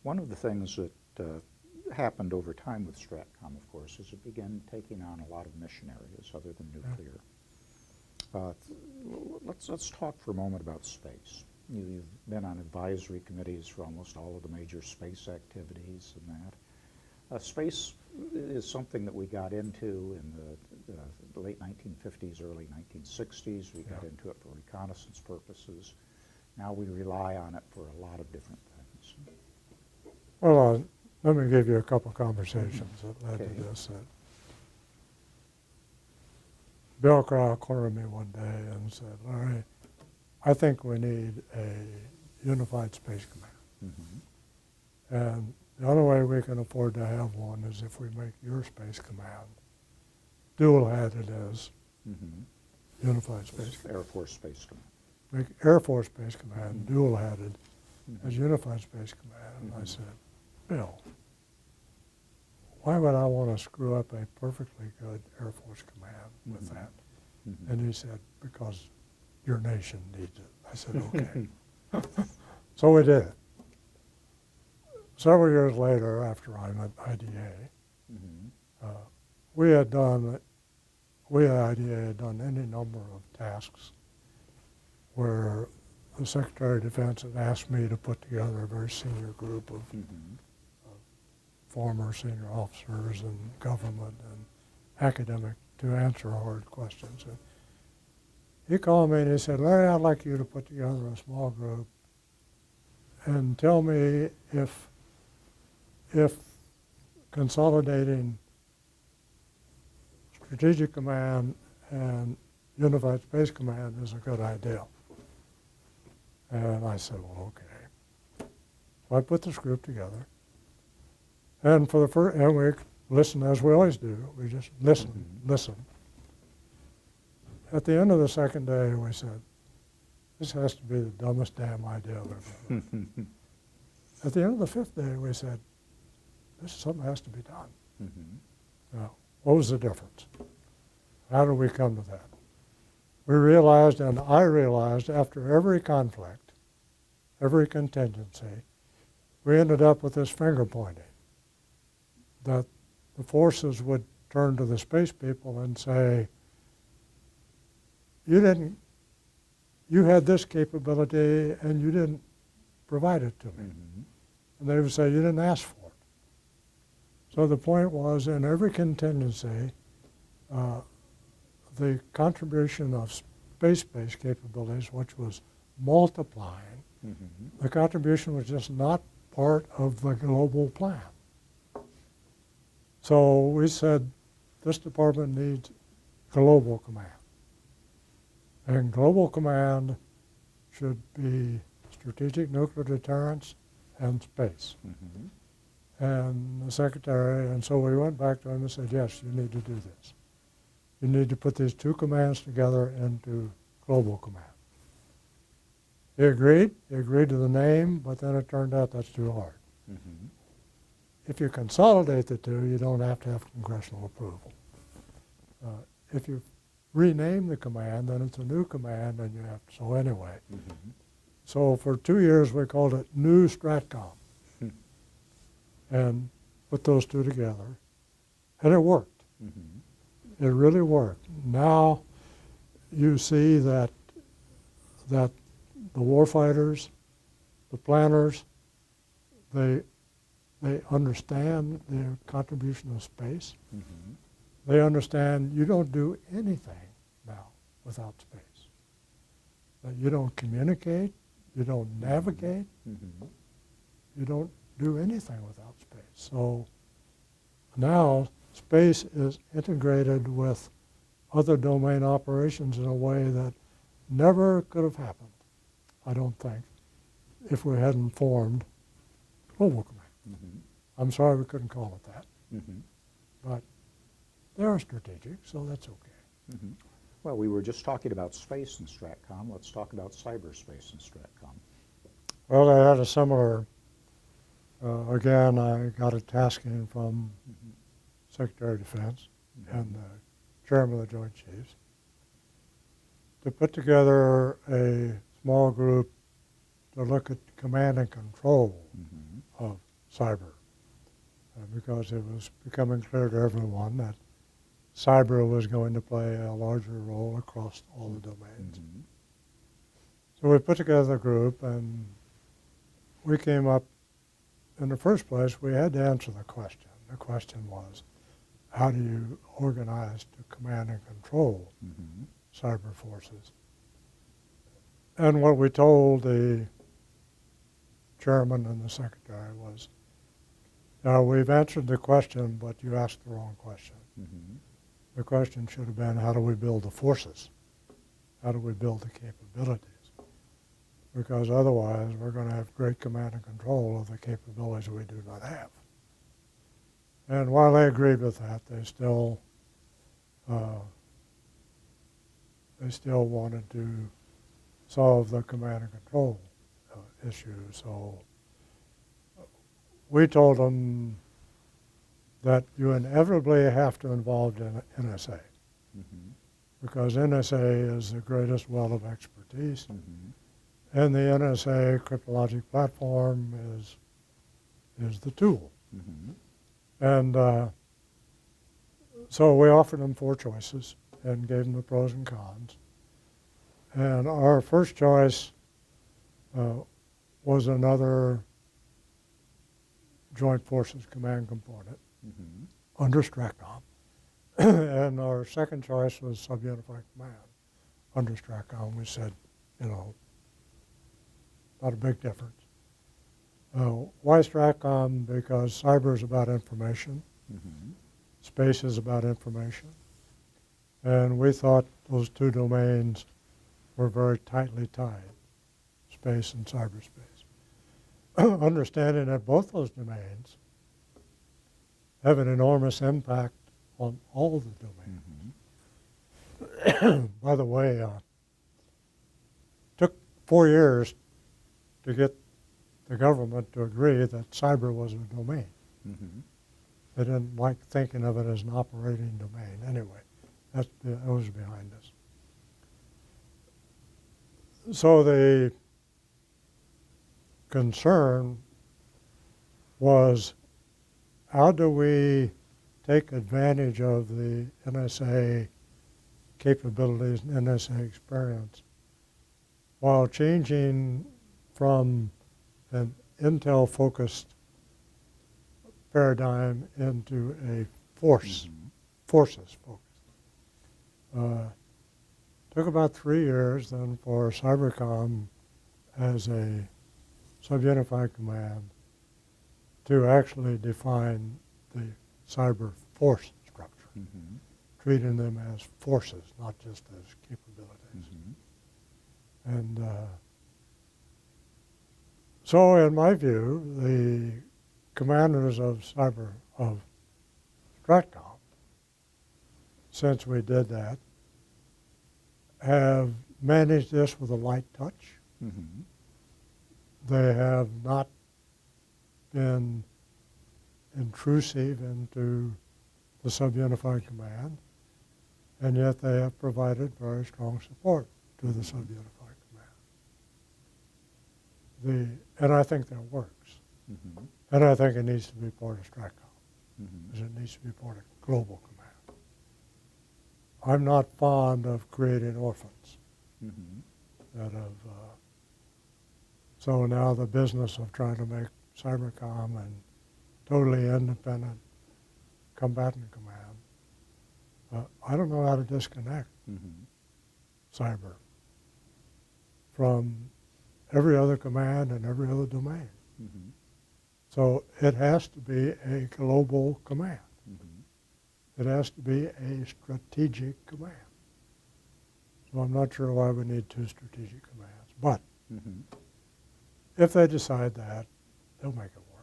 One of the things that happened over time with STRATCOM, of course, is it began taking on a lot of mission areas other than nuclear. Let's talk for a moment about space. You've been on advisory committees for almost all of the major space activities and that. Space is something that we got into in the late 1950s, early 1960s. We got into it for reconnaissance purposes. Now we rely on it for a lot of different things. Well, let me give you a couple conversations that led to this. Bill Crow cornered me one day and said, Larry, I think we need a unified space command. And the only way we can afford to have one is if we make your space command dual-headed as unified space command. Air Force Space Command. Make Air Force Space Command dual-headed as unified space command. And I said, Bill, why would I want to screw up a perfectly good Air Force command with that? And he said, because your nation needs it. I said, okay. So we did it. Several years later, after I'm at IDA, we at IDA had done any number of tasks where the Secretary of Defense had asked me to put together a very senior group of former senior officers and government and academic to answer hard questions. And he called me and he said, Larry, I'd like you to put together a small group and tell me if consolidating Strategic Command and Unified Space Command is a good idea. And I said, well, okay. So I put this group together. And for the first, and we listened as we always do. We just listen. At the end of the second day, we said, this has to be the dumbest damn idea I've ever heard. At the end of the fifth day, we said, something has to be done. Now, what was the difference? How did we come to that? We realized, and I realized, after every conflict, every contingency, we ended up with this finger pointing, that the forces would turn to the space people and say, you had this capability and you didn't provide it to me. And they would say, you didn't ask for it. So the point was, in every contingency, the contribution of space-based capabilities, which was multiplying, the contribution was just not part of the global plan. So we said, this department needs global command. And global command should be strategic nuclear deterrence and space. And the secretary, and so we went back to him and said, yes, you need to do this. You need to put these two commands together into global command. He agreed to the name, but then it turned out that's too hard. If you consolidate the two, you don't have to have congressional approval. If you rename the command, then it's a new command, and you have to, so anyway. So for 2 years, we called it New STRATCOM, and put those two together, and it worked. It really worked. Now you see that the warfighters, the planners, they understand the contribution of space. They understand you don't do anything now without space. That you don't communicate, you don't navigate, you don't do anything without space. So now space is integrated with other domain operations in a way that never could have happened, I don't think, if we hadn't formed global command. I'm sorry we couldn't call it that, but they are strategic, so that's okay. Well, we were just talking about space and STRATCOM. Let's talk about cyberspace and STRATCOM. Well, I had a similar, again, I got a tasking from Secretary of Defense and the Chairman of the Joint Chiefs to put together a small group to look at command and control of cyber, because it was becoming clear to everyone that cyber was going to play a larger role across all the domains. Mm-hmm. So we put together a group, and we came up, in the first place, we had to answer the question. The question was, how do you organize to command and control Mm-hmm. cyber forces? And what we told the chairman and the secretary was, now we've answered the question, but you asked the wrong question. Mm-hmm. The question should have been, how do we build the forces? How do we build the capabilities? Because otherwise, we're going to have great command and control of the capabilities we do not have. And while they agreed with that, they still wanted to solve the command and control issue. So we told them that you inevitably have to involve in NSA, Mm-hmm. because NSA is the greatest well of expertise, Mm-hmm. and the NSA cryptologic platform is the tool. Mm-hmm. And so we offered them 4 choices and gave them the pros and cons. And our first choice was another Joint Forces Command component Mm-hmm. under STRATCOM. And our second choice was Sub-Unified Command under STRATCOM. We said, not a big difference. Why STRATCOM? Because cyber is about information. Mm-hmm. Space is about information. And we thought those 2 domains were very tightly tied, space and cyberspace. Understanding that both those domains have an enormous impact on all the domains. Mm-hmm. By the way, took 4 years to get the government to agree that cyber was a domain. Mm-hmm. They didn't like thinking of it as an operating domain. Anyway, that was behind us. So the concern was, how do we take advantage of the NSA capabilities and NSA experience while changing from an intel-focused paradigm into a forces focused. Took about 3 years then for Cybercom as a sub-unified command to actually define the cyber force structure, Mm-hmm. treating them as forces, not just as capabilities. Mm-hmm. And so in my view, the commanders of STRATCOM, since we did that, have managed this with a light touch. Mm-hmm. They have not been intrusive into the sub-unified command, and yet they have provided very strong support to the sub-unified command. And I think that works. Mm-hmm. And I think it needs to be part of STRATCOM, Mm-hmm. because it needs to be part of global command. I'm not fond of creating orphans Mm-hmm. that have, so now the business of trying to make Cybercom and totally independent combatant command, I don't know how to disconnect Mm-hmm. cyber from every other command and every other domain. Mm-hmm. So it has to be a global command. Mm-hmm. It has to be a strategic command. So I'm not sure why we need 2 strategic commands. But Mm-hmm. if they decide that, they'll make it work.